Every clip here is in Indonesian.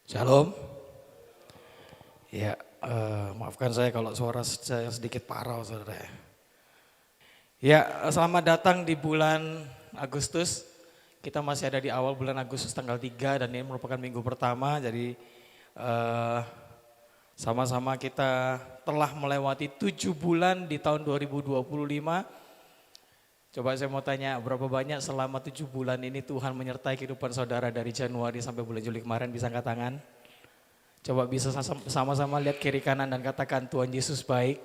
Shalom. Ya, maafkan saya kalau suara saya sedikit parau, saudara. Ya, selamat datang di bulan Agustus. Kita masih ada di awal bulan Agustus tanggal 3 dan ini merupakan minggu pertama. Jadi sama-sama kita telah melewati 7 bulan di tahun 2025. Coba saya mau tanya, berapa banyak selama 7 bulan ini Tuhan menyertai kehidupan saudara dari Januari sampai bulan Juli kemarin, bisa angkat tangan? Coba bisa sama-sama lihat kiri kanan dan katakan Tuhan Yesus baik.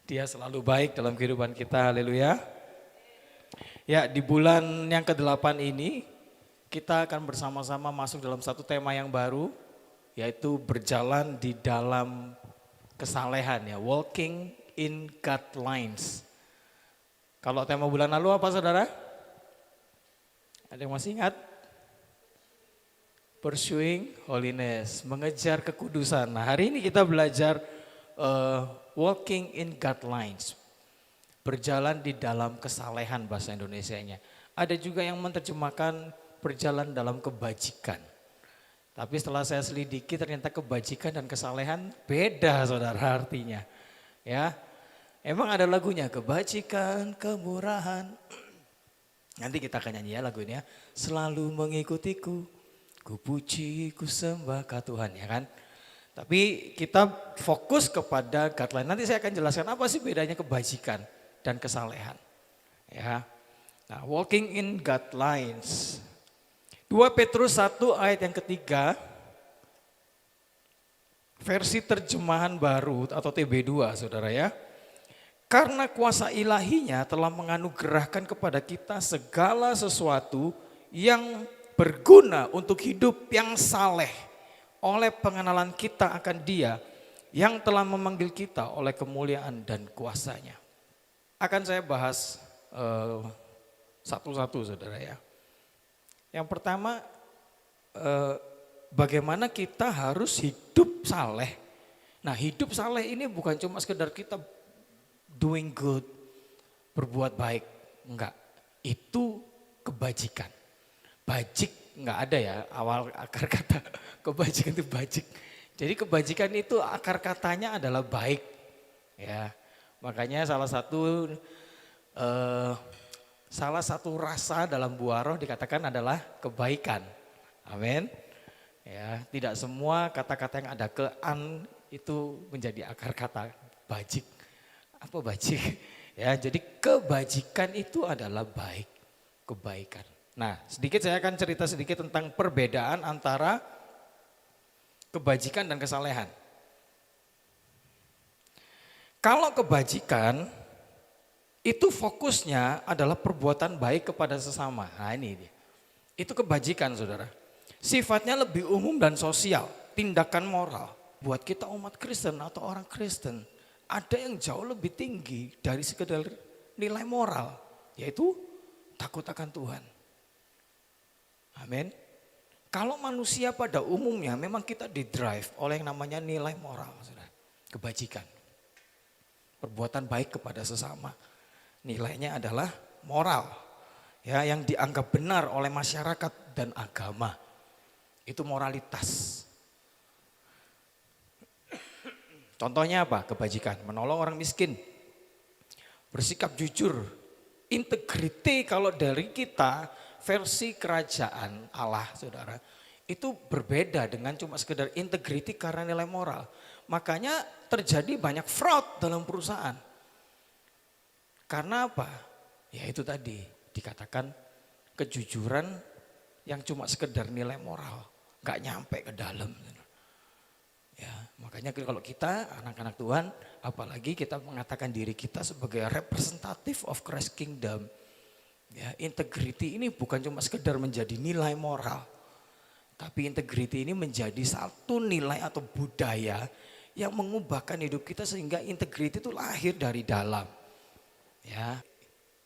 Dia selalu baik dalam kehidupan kita, haleluya. Ya, di bulan yang ke-8 ini kita akan bersama-sama masuk dalam satu tema yang baru, yaitu berjalan di dalam kesalehan, ya, walking in God's lines. Kalau tema bulan lalu apa, saudara? Ada yang masih ingat? Pursuing holiness, mengejar kekudusan. Nah, hari ini kita belajar walking in God's lines, berjalan di dalam kesalehan bahasa Indonesianya. Ada juga yang menerjemahkan berjalan dalam kebajikan. Tapi setelah saya selidiki ternyata kebajikan dan kesalehan beda, saudara, artinya. Ya, emang ada lagunya, kebajikan, kemurahan. Nanti kita akan nyanyi ya lagu ini ya. Selalu mengikutiku, ku puji, ku sembah Tuhan, ya kan. Tapi kita fokus kepada guideline. Nanti saya akan jelaskan apa sih bedanya kebajikan dan kesalehan. Ya. Nah, walking in guidelines. 2 Petrus 1 ayat yang ketiga, versi terjemahan baru atau TB2, saudara ya. Karena kuasa ilahinya telah menganugerahkan kepada kita segala sesuatu yang berguna untuk hidup yang saleh oleh pengenalan kita akan Dia yang telah memanggil kita oleh kemuliaan dan kuasanya. Akan saya bahas satu-satu, saudara ya. Yang pertama, bagaimana kita harus hidup saleh. Nah, hidup saleh ini bukan cuma sekedar kita doing good, berbuat baik, enggak. Itu kebajikan. Bajik enggak ada ya, awal akar kata kebajikan itu bajik. Jadi kebajikan itu akar katanya adalah baik. Ya, makanya salah satu rasa dalam buah roh dikatakan adalah kebaikan. Amin. Ya, tidak semua kata-kata yang ada ke-an itu menjadi akar kata bajik. Apa bajik? Ya, jadi kebajikan itu adalah baik, kebaikan. Nah, sedikit saya akan cerita sedikit tentang perbedaan antara kebajikan dan kesalehan. Kalau kebajikan itu fokusnya adalah perbuatan baik kepada sesama. Nah, ini dia. Itu kebajikan, saudara. Sifatnya lebih umum dan sosial, tindakan moral. Buat kita umat Kristen atau orang Kristen, ada yang jauh lebih tinggi dari sekedar nilai moral, yaitu takut akan Tuhan. Amin. Kalau manusia pada umumnya memang kita didrive oleh yang namanya nilai moral, saudara. Kebajikan. Perbuatan baik kepada sesama. Nilainya adalah moral. Ya, yang dianggap benar oleh masyarakat dan agama. Itu moralitas. Contohnya apa? Kebajikan, menolong orang miskin. Bersikap jujur. Integriti kalau dari kita versi kerajaan Allah, saudara, itu berbeda dengan cuma sekedar integriti karena nilai moral. Makanya terjadi banyak fraud dalam perusahaan. Karena apa? Ya itu tadi dikatakan kejujuran yang cuma sekedar nilai moral, gak nyampe ke dalam. Ya, makanya kalau kita anak-anak Tuhan, apalagi kita mengatakan diri kita sebagai representative of Christ Kingdom. Ya, integriti ini bukan cuma sekedar menjadi nilai moral, tapi integriti ini menjadi satu nilai atau budaya yang mengubahkan hidup kita sehingga integriti itu lahir dari dalam. Ya,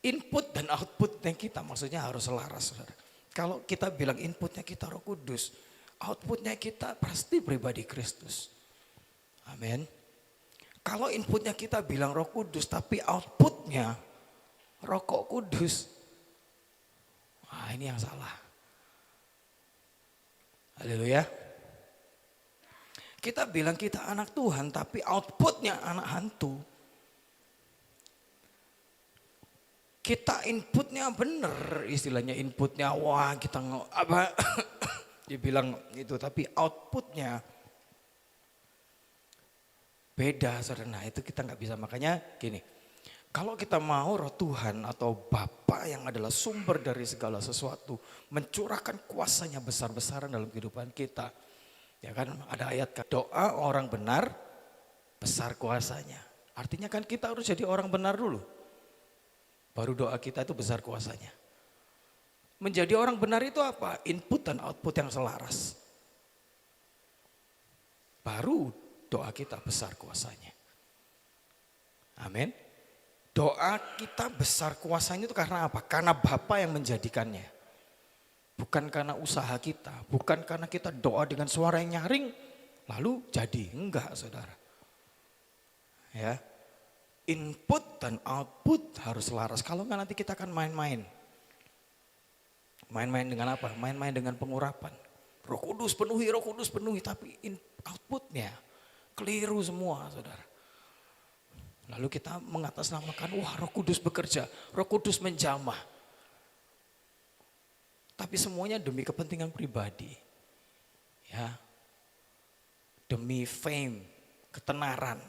input dan outputnya kita maksudnya harus selaras, saudara. Kalau kita bilang inputnya kita Roh Kudus, outputnya kita pasti pribadi Kristus. Amin. Kalau inputnya kita bilang Roh Kudus, tapi outputnya rokok kudus, ini yang salah. Haleluya. Kita bilang kita anak Tuhan tapi outputnya anak hantu. Kita inputnya bener, istilahnya inputnya wah kita apa dibilang itu, tapi outputnya beda saudara. Nah itu kita nggak bisa, makanya gini, kalau kita mau roh Tuhan atau Bapa yang adalah sumber dari segala sesuatu mencurahkan kuasanya besar-besaran dalam kehidupan kita, ya kan ada ayat kan, doa orang benar besar kuasanya. Artinya kan kita harus jadi orang benar dulu, baru doa kita itu besar kuasanya. Menjadi orang benar itu apa? Input dan output yang selaras. Baru doa kita besar kuasanya. Amin. Doa kita besar kuasanya itu karena apa? Karena Bapa yang menjadikannya. Bukan karena usaha kita, bukan karena kita doa dengan suara yang nyaring lalu jadi, enggak saudara. Ya. Input dan output harus selaras. Kalau enggak nanti kita akan main-main. Main-main dengan apa? Main-main dengan pengurapan. Roh Kudus penuhi, tapi outputnya keliru semua saudara. Lalu kita mengatasnamakan, wah Roh Kudus bekerja, Roh Kudus menjamah. Tapi semuanya demi kepentingan pribadi. Ya. Demi fame, ketenaran,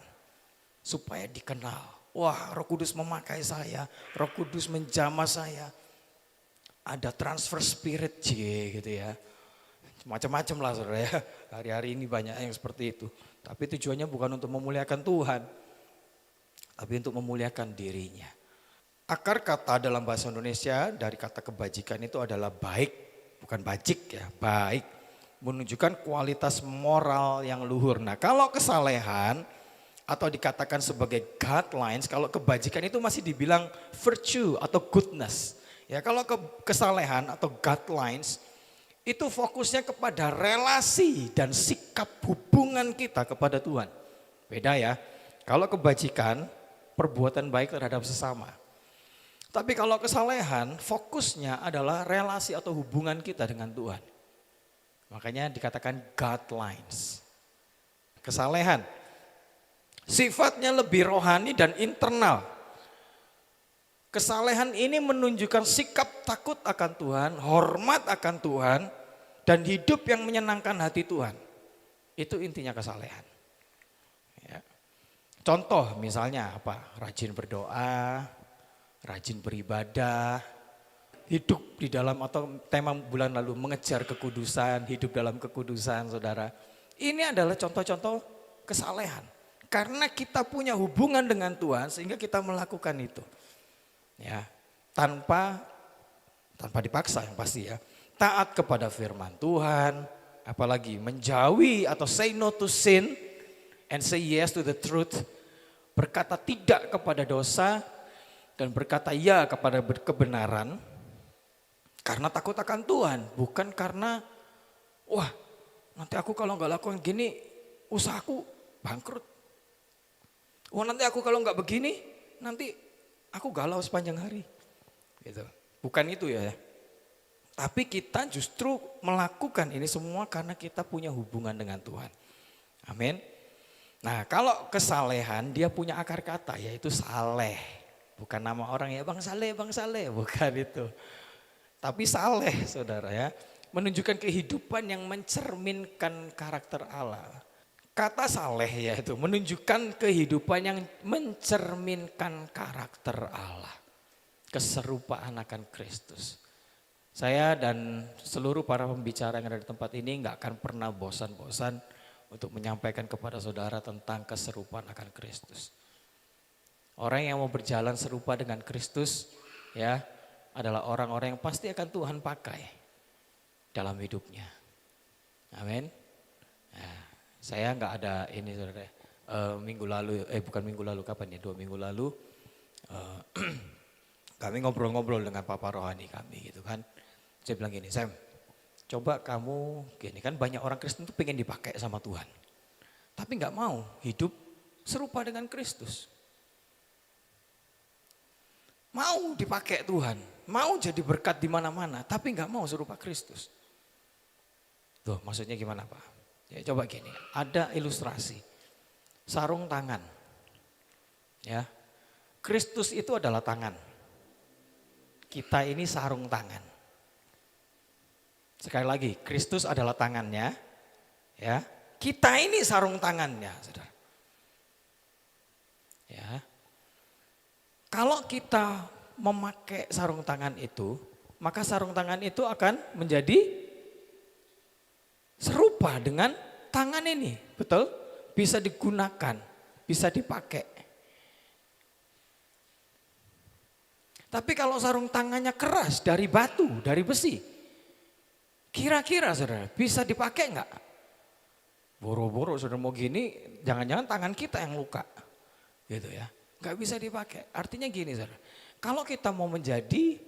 supaya dikenal. Wah Roh Kudus memakai saya, Roh Kudus menjamah saya. Ada transfer spirit gitu ya. Macam-macam lah saudara ya. Hari-hari ini banyak yang seperti itu. Tapi tujuannya bukan untuk memuliakan Tuhan, tapi untuk memuliakan dirinya. Akar kata dalam bahasa Indonesia dari kata kebajikan itu adalah baik, bukan bajik ya, baik. Menunjukkan kualitas moral yang luhur. Nah kalau kesalehan atau dikatakan sebagai guidelines, kalau kebajikan itu masih dibilang virtue atau goodness. Ya kalau kesalehan atau guidelines itu fokusnya kepada relasi dan sikap hubungan kita kepada Tuhan. Beda ya. Kalau kebajikan perbuatan baik terhadap sesama. Tapi kalau kesalehan fokusnya adalah relasi atau hubungan kita dengan Tuhan. Makanya dikatakan guidelines. Kesalehan sifatnya lebih rohani dan internal. Kesalehan ini menunjukkan sikap takut akan Tuhan, hormat akan Tuhan, dan hidup yang menyenangkan hati Tuhan. Itu intinya kesalehan. Ya. Contoh misalnya apa? Rajin berdoa, rajin beribadah, hidup di dalam atau tema bulan lalu mengejar kekudusan, hidup dalam kekudusan saudara. Ini adalah contoh-contoh kesalehan. Karena kita punya hubungan dengan Tuhan sehingga kita melakukan itu. Ya, tanpa dipaksa yang pasti ya. Taat kepada firman Tuhan, apalagi menjauhi atau say no to sin and say yes to the truth. Berkata tidak kepada dosa dan berkata ya kepada kebenaran. Karena takut akan Tuhan, bukan karena wah nanti aku kalau nggak lakukan gini usahaku bangkrut. Wah nanti aku kalau nggak begini nanti aku galau sepanjang hari. Gitu. Bukan itu ya. Tapi kita justru melakukan ini semua karena kita punya hubungan dengan Tuhan. Amin. Nah kalau kesalehan dia punya akar kata yaitu saleh. Bukan nama orang ya Bang Saleh, bukan itu. Tapi saleh saudara ya. Menunjukkan kehidupan yang mencerminkan karakter Allah. Kata saleh yaitu menunjukkan kehidupan yang mencerminkan karakter Allah. Keserupaan akan Kristus. Saya dan seluruh para pembicara yang ada di tempat ini gak akan pernah bosan-bosan untuk menyampaikan kepada saudara tentang keserupaan akan Kristus. Orang yang mau berjalan serupa dengan Kristus ya adalah orang-orang yang pasti akan Tuhan pakai dalam hidupnya. Amin. Nah, saya nggak ada ini saudara. Minggu lalu, bukan minggu lalu kapan ya? 2 minggu lalu kami ngobrol-ngobrol dengan Papa Rohani kami gitu kan. Saya bilang gini, Sam, coba kamu gini kan banyak orang Kristen tuh pengen dipakai sama Tuhan, tapi nggak mau hidup serupa dengan Kristus. Mau dipakai Tuhan, mau jadi berkat di mana-mana, tapi nggak mau serupa Kristus. Tuh, maksudnya gimana Pak? Ya coba gini, ada ilustrasi. Sarung tangan. Ya. Kristus itu adalah tangan. Kita ini sarung tangan. Sekali lagi, Kristus adalah tangannya. Ya. Kita ini sarung tangannya, Saudara. Ya. Kalau kita memakai sarung tangan itu, maka sarung tangan itu akan menjadi serupa dengan tangan ini, betul? Bisa digunakan, bisa dipakai. Tapi kalau sarung tangannya keras dari batu, dari besi, kira-kira saudara bisa dipakai enggak? Boro-boro saudara mau gini, jangan-jangan tangan kita yang luka, gitu ya. Enggak bisa dipakai. Artinya gini saudara, kalau kita mau menjadi,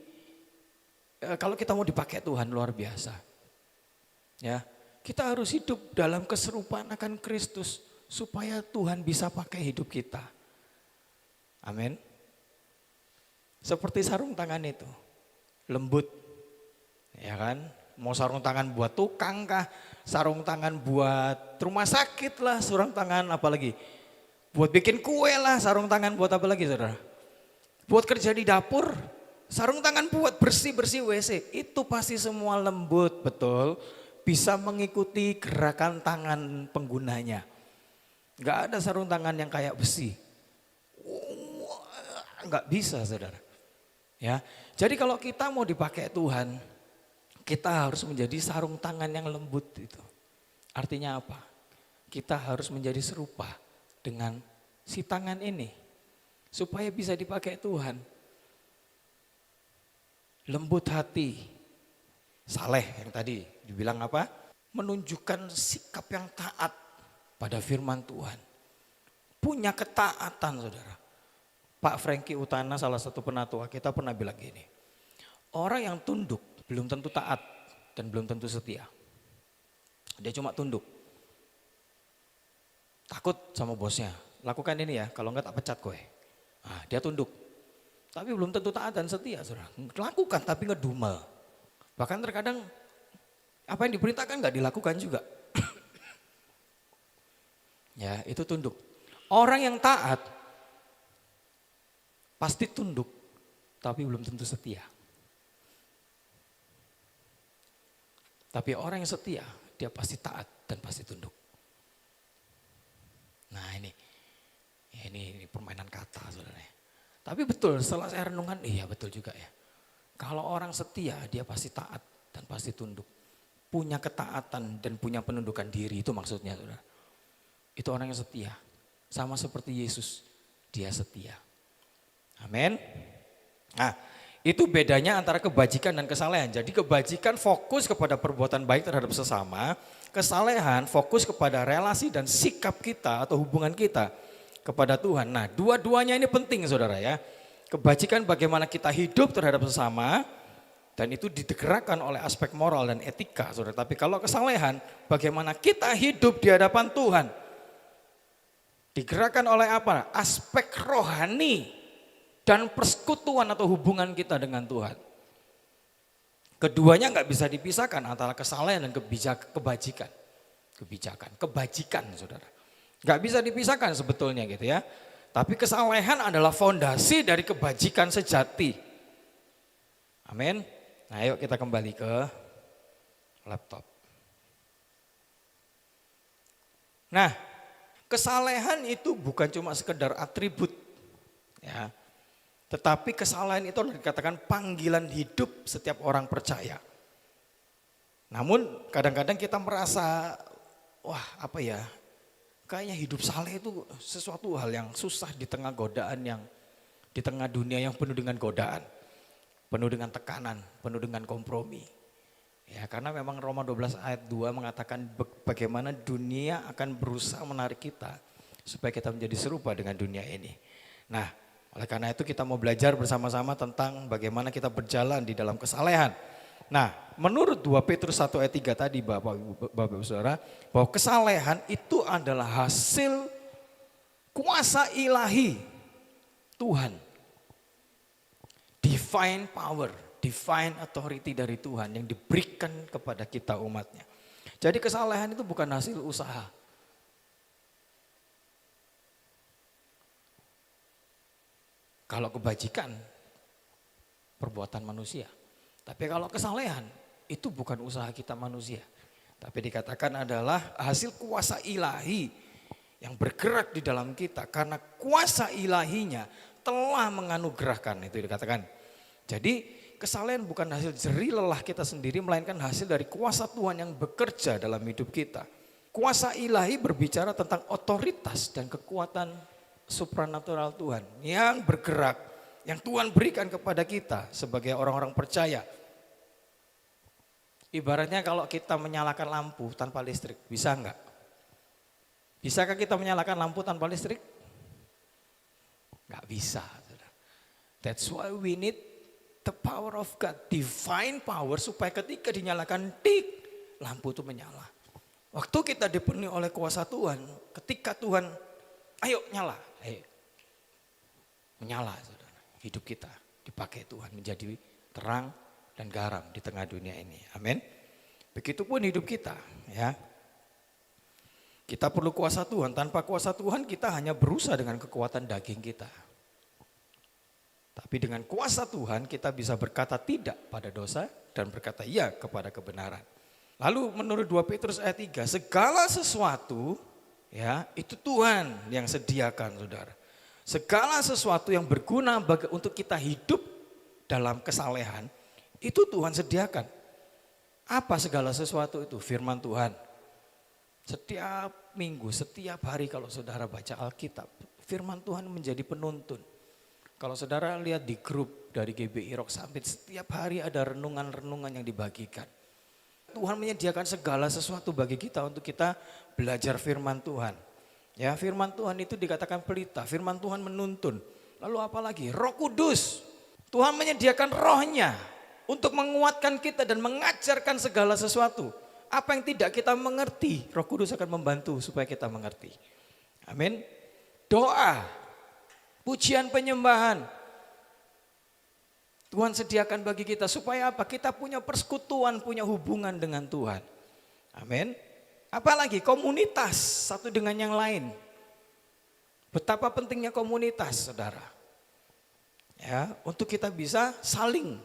kalau kita mau dipakai Tuhan luar biasa, ya. Kita harus hidup dalam keserupaan akan Kristus supaya Tuhan bisa pakai hidup kita. Amin. Seperti sarung tangan itu, lembut, ya kan? Mau sarung tangan buat tukang kah? Sarung tangan buat rumah sakit lah, sarung tangan apalagi? Buat bikin kue lah, sarung tangan buat apa lagi saudara? Buat kerja di dapur, sarung tangan buat bersih-bersih WC, itu pasti semua lembut, betul? Bisa mengikuti gerakan tangan penggunanya. Enggak ada sarung tangan yang kayak besi. Enggak bisa saudara. Ya, jadi kalau kita mau dipakai Tuhan, kita harus menjadi sarung tangan yang lembut itu. Artinya apa? Kita harus menjadi serupa dengan si tangan ini. Supaya bisa dipakai Tuhan. Lembut hati. Saleh yang tadi dibilang apa? Menunjukkan sikap yang taat pada firman Tuhan. Punya ketaatan saudara. Pak Franky Utana salah satu penatua kita pernah bilang gini. Orang yang tunduk belum tentu taat dan belum tentu setia. Dia cuma tunduk. Takut sama bosnya. Lakukan ini ya, kalau enggak tak pecat kowe. Nah, dia tunduk. Tapi belum tentu taat dan setia saudara. Lakukan tapi ngedumel. Bahkan terkadang apa yang diperintahkan nggak dilakukan juga. Ya itu tunduk. Orang yang taat pasti tunduk tapi belum tentu setia. Tapi orang yang setia dia pasti taat dan pasti tunduk. Nah ini permainan kata saudara. Tapi betul setelah saya renungan, iya betul juga ya. Kalau orang setia dia pasti taat dan pasti tunduk. Punya ketaatan dan punya penundukan diri itu maksudnya saudara. Itu orang yang setia. Sama seperti Yesus, dia setia. Amin. Nah itu bedanya antara kebajikan dan kesalehan. Jadi kebajikan fokus kepada perbuatan baik terhadap sesama. Kesalehan fokus kepada relasi dan sikap kita atau hubungan kita kepada Tuhan. Nah dua-duanya ini penting saudara ya. Kebajikan bagaimana kita hidup terhadap sesama dan itu digerakkan oleh aspek moral dan etika saudara. Tapi kalau kesalehan bagaimana kita hidup di hadapan Tuhan. Digerakkan oleh apa? Aspek rohani dan persekutuan atau hubungan kita dengan Tuhan. Keduanya nggak bisa dipisahkan antara kesalehan dan kebajikan. Kebajikan saudara. Nggak bisa dipisahkan sebetulnya gitu ya. Tapi kesalehan adalah fondasi dari kebajikan sejati. Amin. Nah ayo kita kembali ke laptop. Nah kesalehan itu bukan cuma sekedar atribut. Ya. Tetapi kesalehan itu dikatakan panggilan hidup setiap orang percaya. Namun kadang-kadang kita merasa, wah apa ya. Kayaknya hidup saleh itu sesuatu hal yang susah di tengah godaan di tengah dunia yang penuh dengan godaan, penuh dengan tekanan, penuh dengan kompromi. Ya karena memang Roma 12 ayat 2 mengatakan bagaimana dunia akan berusaha menarik kita supaya kita menjadi serupa dengan dunia ini. Nah oleh karena itu kita mau belajar bersama-sama tentang bagaimana kita berjalan di dalam kesalehan. Nah, menurut 2 Petrus 1 ayat 3 tadi Bapak Ibu Saudara, bahwa kesalehan itu adalah hasil kuasa ilahi Tuhan. Divine power, divine authority dari Tuhan yang diberikan kepada kita umatnya. Jadi kesalehan itu bukan hasil usaha. Kalau kebajikan, perbuatan manusia. Tapi kalau kesalehan, itu bukan usaha kita manusia. Tapi dikatakan adalah hasil kuasa ilahi yang bergerak di dalam kita. Karena kuasa ilahinya telah menganugerahkan, itu dikatakan. Jadi kesalehan bukan hasil jerih lelah kita sendiri, melainkan hasil dari kuasa Tuhan yang bekerja dalam hidup kita. Kuasa ilahi berbicara tentang otoritas dan kekuatan supranatural Tuhan yang bergerak, yang Tuhan berikan kepada kita sebagai orang-orang percaya. Ibaratnya kalau kita menyalakan lampu tanpa listrik, bisa enggak? Bisakah kita menyalakan lampu tanpa listrik? Enggak bisa. That's why we need the power of God, divine power, supaya ketika dinyalakan tik, lampu itu menyala. Waktu kita dipenuhi oleh kuasa Tuhan, ketika Tuhan, ayo nyala, menyala, saudara. Hidup kita dipakai Tuhan menjadi terang dan garam di tengah dunia ini. Amin. Begitupun hidup kita, ya. Kita perlu kuasa Tuhan. Tanpa kuasa Tuhan kita hanya berusaha dengan kekuatan daging kita. Tapi dengan kuasa Tuhan kita bisa berkata tidak pada dosa dan berkata iya kepada kebenaran. Lalu menurut 2 Petrus ayat 3, segala sesuatu ya itu Tuhan yang sediakan, saudara. Segala sesuatu yang berguna untuk kita hidup dalam kesalehan, itu Tuhan sediakan. Apa segala sesuatu itu? Firman Tuhan. Setiap minggu, setiap hari kalau saudara baca Alkitab, firman Tuhan menjadi penuntun. Kalau saudara lihat di grup dari GBI Rock Summit, setiap hari ada renungan-renungan yang dibagikan. Tuhan menyediakan segala sesuatu bagi kita untuk kita belajar firman Tuhan. Ya, firman Tuhan itu dikatakan pelita, firman Tuhan menuntun. Lalu apa lagi? Roh Kudus. Tuhan menyediakan rohnya untuk menguatkan kita dan mengajarkan segala sesuatu. Apa yang tidak kita mengerti, Roh Kudus akan membantu supaya kita mengerti. Amin. Doa, pujian penyembahan, Tuhan sediakan bagi kita supaya apa? Kita punya persekutuan, punya hubungan dengan Tuhan. Amin. Apalagi komunitas satu dengan yang lain. Betapa pentingnya komunitas, saudara. Ya, untuk kita bisa saling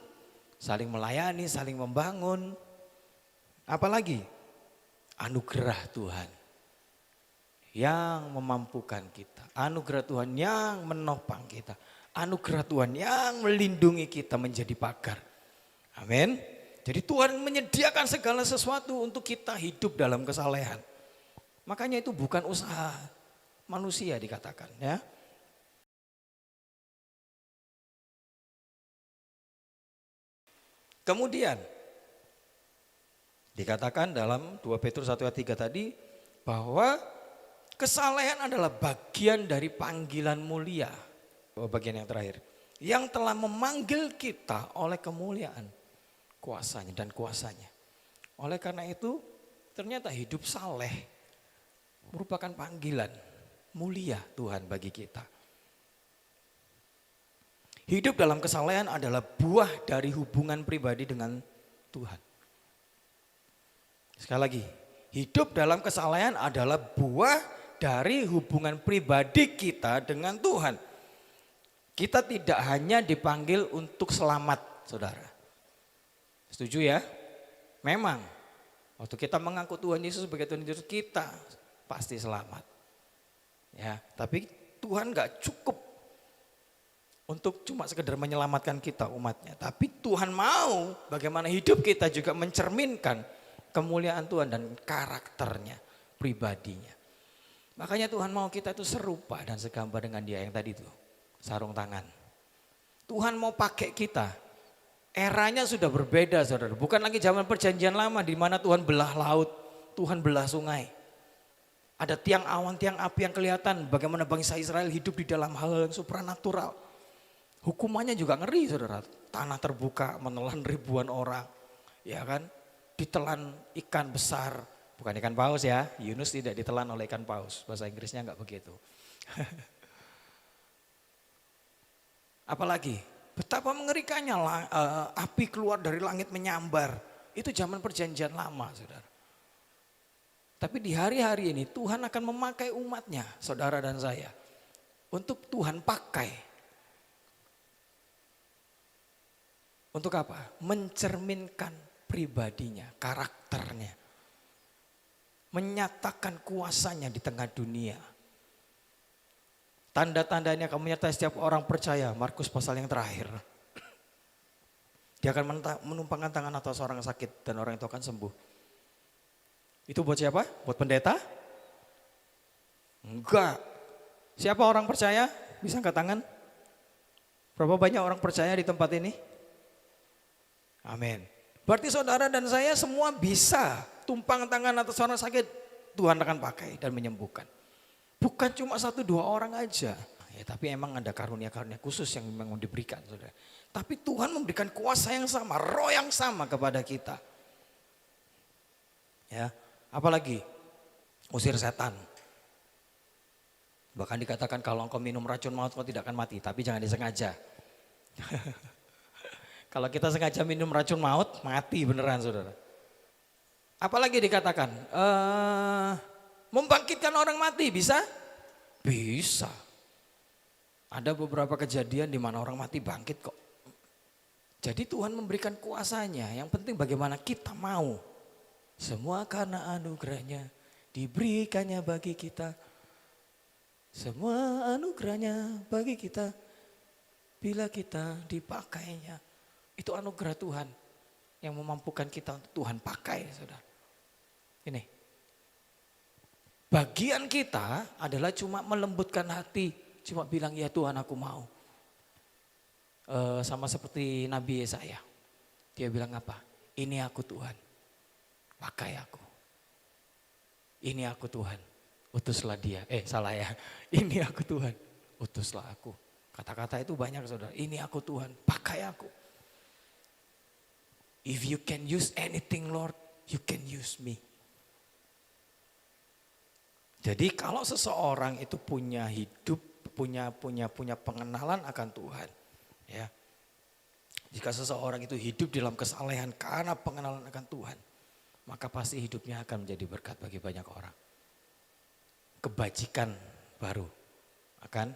melayani, saling membangun. Apalagi anugerah Tuhan yang memampukan kita. Anugerah Tuhan yang menopang kita. Anugerah Tuhan yang melindungi kita menjadi pagar. Amin. Jadi Tuhan menyediakan segala sesuatu untuk kita hidup dalam kesalehan. Makanya itu bukan usaha manusia dikatakan, ya. Kemudian dikatakan dalam 2 Petrus 1 ayat 3 tadi bahwa kesalehan adalah bagian dari panggilan mulia. Bagian yang terakhir, yang telah memanggil kita oleh kemuliaan kuasanya dan kuasanya. Oleh karena itu ternyata hidup saleh merupakan panggilan mulia Tuhan bagi kita. Hidup dalam kesalehan adalah buah dari hubungan pribadi dengan Tuhan. Sekali lagi, hidup dalam kesalehan adalah buah dari hubungan pribadi kita dengan Tuhan. Kita tidak hanya dipanggil untuk selamat, saudara. Setuju ya? Memang, waktu kita mengaku Tuhan Yesus sebagai Tuhan Yesus, kita pasti selamat. Ya, tapi Tuhan gak cukup untuk cuma sekedar menyelamatkan kita umatnya. Tapi Tuhan mau bagaimana hidup kita juga mencerminkan kemuliaan Tuhan dan karakternya, pribadinya. Makanya Tuhan mau kita itu serupa dan segambar dengan Dia yang tadi tuh. Sarung tangan. Tuhan mau pakai kita. Eranya sudah berbeda, saudara. Bukan lagi zaman perjanjian lama di mana Tuhan belah laut, Tuhan belah sungai. Ada tiang awan, tiang api yang kelihatan bagaimana bangsa Israel hidup di dalam hal yang supranatural. Hukumannya juga ngeri, saudara. Tanah terbuka menelan ribuan orang. Ya kan? Ditelan ikan besar. Bukan ikan paus ya. Yunus tidak ditelan oleh ikan paus. Bahasa Inggrisnya enggak begitu. Apalagi betapa mengerikannya api keluar dari langit menyambar. Itu zaman perjanjian lama, saudara. Tapi di hari-hari ini Tuhan akan memakai umatnya, saudara dan saya. Untuk Tuhan pakai. Untuk apa? Mencerminkan pribadinya, karakternya. Menyatakan kuasanya di tengah dunia. Tanda-tandanya kamu menyertai setiap orang percaya, Markus pasal yang terakhir. Dia akan menumpangkan tangan atas orang sakit dan orang itu akan sembuh. Itu buat siapa? Buat pendeta? Enggak. Siapa orang percaya? Bisa angkat tangan? Berapa banyak orang percaya di tempat ini? Amin. Berarti saudara dan saya semua bisa tumpang tangan atas orang sakit. Tuhan akan pakai dan menyembuhkan. Bukan cuma 1-2 orang aja. Ya, tapi emang ada karunia-karunia khusus yang memang diberikan, saudara. Tapi Tuhan memberikan kuasa yang sama, roh yang sama kepada kita. Ya, apalagi usir setan. Bahkan dikatakan kalau engkau minum racun maut kau tidak akan mati, tapi jangan disengaja. Kalau kita sengaja minum racun maut, mati beneran, saudara. Apalagi dikatakan, membangkitkan orang mati bisa? Bisa. Ada beberapa kejadian di mana orang mati bangkit kok. Jadi Tuhan memberikan kuasanya, yang penting bagaimana kita mau. Semua karena anugerahnya diberikannya bagi kita. Semua anugerahnya bagi kita bila kita dipakainya. Itu anugerah Tuhan yang memampukan kita untuk Tuhan pakai, saudara. Ini. Bagian kita adalah cuma melembutkan hati. Cuma bilang ya Tuhan aku mau. Sama seperti Nabi Yesaya. Dia bilang apa? Ini aku Tuhan. Pakai aku. Ini aku Tuhan. Utuslah dia. Salah ya. Ini aku Tuhan. Utuslah aku. Kata-kata itu banyak, saudara. Ini aku Tuhan. Pakai aku. If you can use anything Lord, you can use me. Jadi kalau seseorang itu punya hidup, punya pengenalan akan Tuhan, ya. Jika seseorang itu hidup dalam kesalehan karena pengenalan akan Tuhan, maka pasti hidupnya akan menjadi berkat bagi banyak orang. Kebajikan baru akan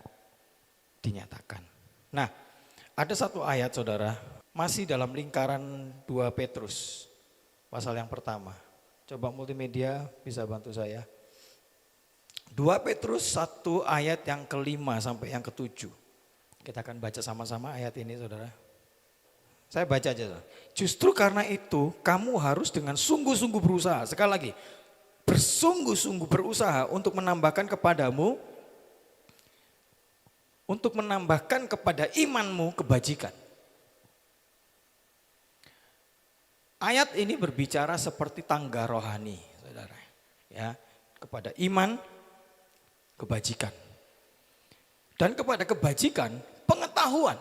dinyatakan. Nah, ada satu ayat, saudara, masih dalam lingkaran 2 Petrus, pasal yang pertama. Coba multimedia bisa bantu saya. 2 Petrus 1 ayat yang ke-5 sampai yang ke-7. Kita akan baca sama-sama ayat ini, saudara. Saya baca aja, saudara. Justru karena itu kamu harus dengan sungguh-sungguh berusaha. Sekali lagi, bersungguh-sungguh berusaha untuk menambahkan kepadamu, untuk menambahkan kepada imanmu kebajikan. Ayat ini berbicara seperti tangga rohani, saudara. Ya, kepada iman, kebajikan. Dan kepada kebajikan, pengetahuan.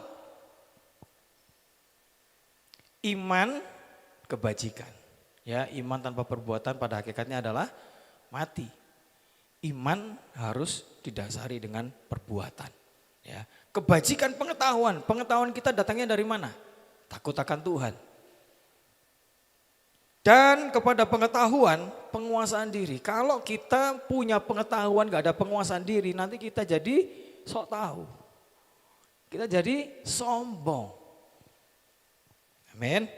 Iman, kebajikan. Ya, iman tanpa perbuatan pada hakikatnya adalah mati. Iman harus didasari dengan perbuatan. Ya, kebajikan pengetahuan. Pengetahuan kita datangnya dari mana? Takut akan Tuhan. Dan kepada pengetahuan, penguasaan diri. Kalau kita punya pengetahuan gak ada penguasaan diri, nanti kita jadi sok tahu. Kita jadi sombong. Amin.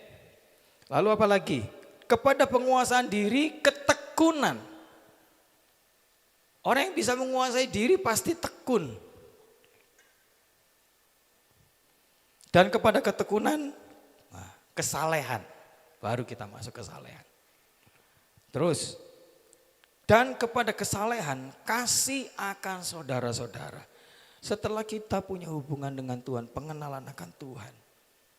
Lalu apa lagi? Kepada penguasaan diri, ketekunan. Orang yang bisa menguasai diri pasti tekun. Dan kepada ketekunan, kesalehan. Baru kita masuk ke kesalehan. Terus, dan kepada kesalehan kasih akan saudara-saudara. Setelah kita punya hubungan dengan Tuhan, pengenalan akan Tuhan,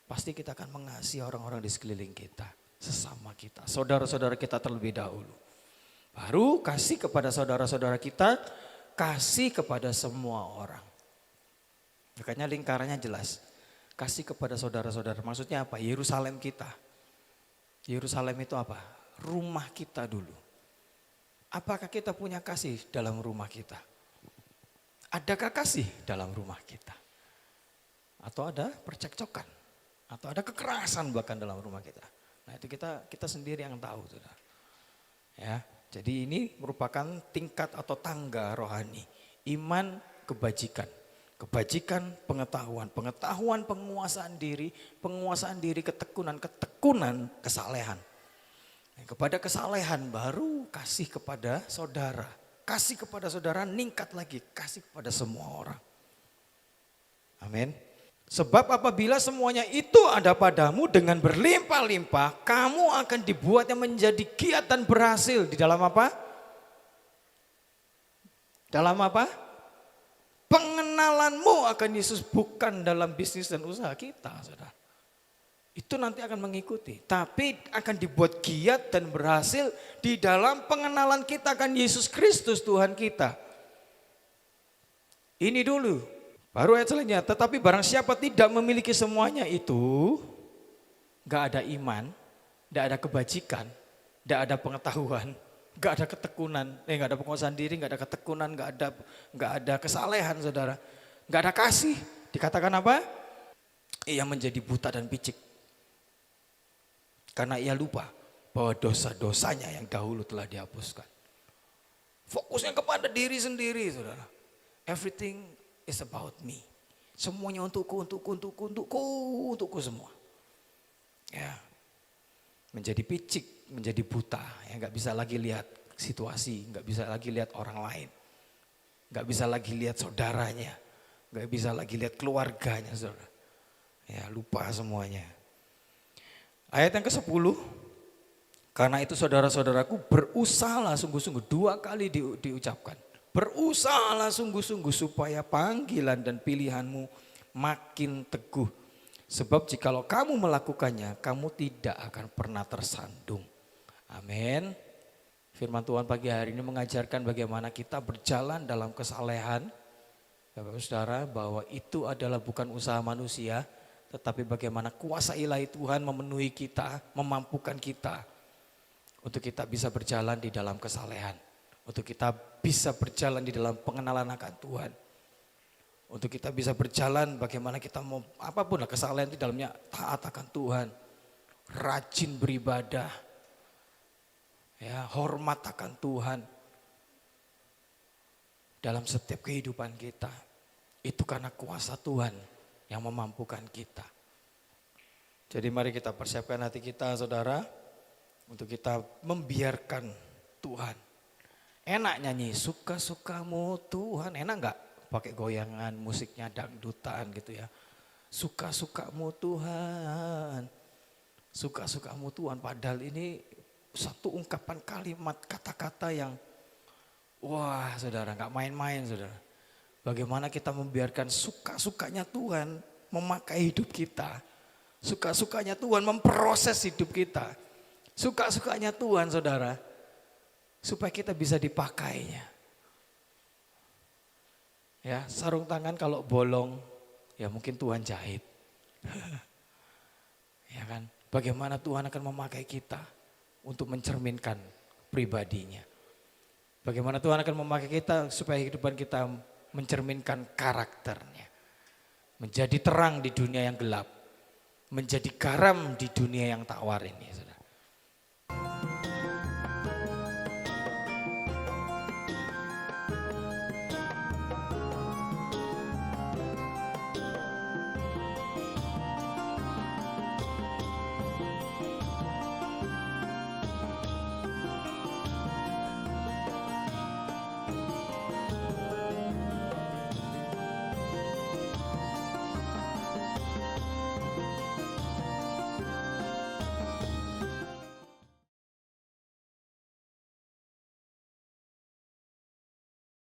pasti kita akan mengasihi orang-orang di sekeliling kita, sesama kita, saudara-saudara kita terlebih dahulu. Baru kasih kepada saudara-saudara kita, kasih kepada semua orang. Makanya lingkarannya jelas. Kasih kepada saudara-saudara, maksudnya apa? Yerusalem kita. Yerusalem itu apa? Rumah kita dulu. Apakah kita punya kasih dalam rumah kita? Adakah kasih dalam rumah kita? Atau ada percekcokan? Atau ada kekerasan bahkan dalam rumah kita? Nah itu kita sendiri yang tahu. Saudara. Ya, Jadi ini merupakan tingkat atau tangga rohani. Iman, kebajikan. Kebajikan, pengetahuan. Pengetahuan, penguasaan diri, ketekunan. Ketekunan, kesalehan. Kepada kesalehan baru kasih kepada saudara. Kasih kepada saudara ningkat lagi. Kasih kepada semua orang. Amin. Sebab apabila semuanya itu ada padamu dengan berlimpah-limpah, kamu akan dibuatnya menjadi giat dan berhasil di dalam apa? Dalam apa? Pengenalanmu akan Yesus, bukan dalam bisnis dan usaha kita, saudara. Itu nanti akan mengikuti, tapi akan dibuat giat dan berhasil di dalam pengenalan kita akan Yesus Kristus Tuhan kita. Ini dulu. Baru ayat selanjutnya, tetapi barang siapa tidak memiliki semuanya itu, gak ada iman, gak ada kebajikan, gak ada pengetahuan, gak ada ketekunan, gak ada penguasaan diri, gak ada ketekunan, gak ada kesalehan, saudara. Gak ada kasih, dikatakan apa? Ia menjadi buta dan picik. Karena ia lupa bahwa dosa-dosanya yang dahulu telah dihapuskan. Fokusnya kepada diri sendiri, saudara. Everything is about me. Semuanya untukku semua. Ya. Menjadi picik, menjadi buta, ya nggak bisa lagi lihat situasi, nggak bisa lagi lihat orang lain. Nggak bisa lagi lihat saudaranya, nggak bisa lagi lihat keluarganya, saudara. Ya, lupa semuanya. Ayat yang ke-10. Karena itu saudara-saudaraku, berusahalah sungguh-sungguh, 2 kali diucapkan. Berusahalah sungguh-sungguh supaya panggilan dan pilihanmu makin teguh. Sebab jikalau kamu melakukannya, kamu tidak akan pernah tersandung. Amin. Firman Tuhan pagi hari ini mengajarkan bagaimana kita berjalan dalam kesalehan. Bapak saudara, bahwa itu adalah bukan usaha manusia, tetapi bagaimana kuasa ilahi Tuhan memenuhi kita, memampukan kita untuk kita bisa berjalan di dalam kesalehan. Untuk kita bisa berjalan di dalam pengenalan akan Tuhan. Untuk kita bisa berjalan bagaimana kita mau apapun lah kesalahan di dalamnya taat akan Tuhan. Rajin beribadah. Ya, hormat akan Tuhan. Dalam setiap kehidupan kita. Itu karena kuasa Tuhan yang memampukan kita. Jadi mari kita persiapkan hati kita, saudara. Untuk kita membiarkan Tuhan. Enak nyanyi, suka-sukamu Tuhan, enak enggak pakai goyangan musiknya dangdutan gitu ya. Suka-sukamu Tuhan, suka-sukamu Tuhan. Padahal ini satu ungkapan kalimat kata-kata yang wah saudara enggak main-main saudara. Bagaimana kita membiarkan suka-sukanya Tuhan memakai hidup kita. Suka-sukanya Tuhan memproses hidup kita. Suka-sukanya Tuhan saudara. Supaya kita bisa dipakainya. Ya, sarung tangan kalau bolong, ya mungkin Tuhan jahit. Ya kan, bagaimana Tuhan akan memakai kita untuk mencerminkan pribadinya. Bagaimana Tuhan akan memakai kita supaya kehidupan kita mencerminkan karakternya. Menjadi terang di dunia yang gelap. Menjadi garam di dunia yang tawar ini.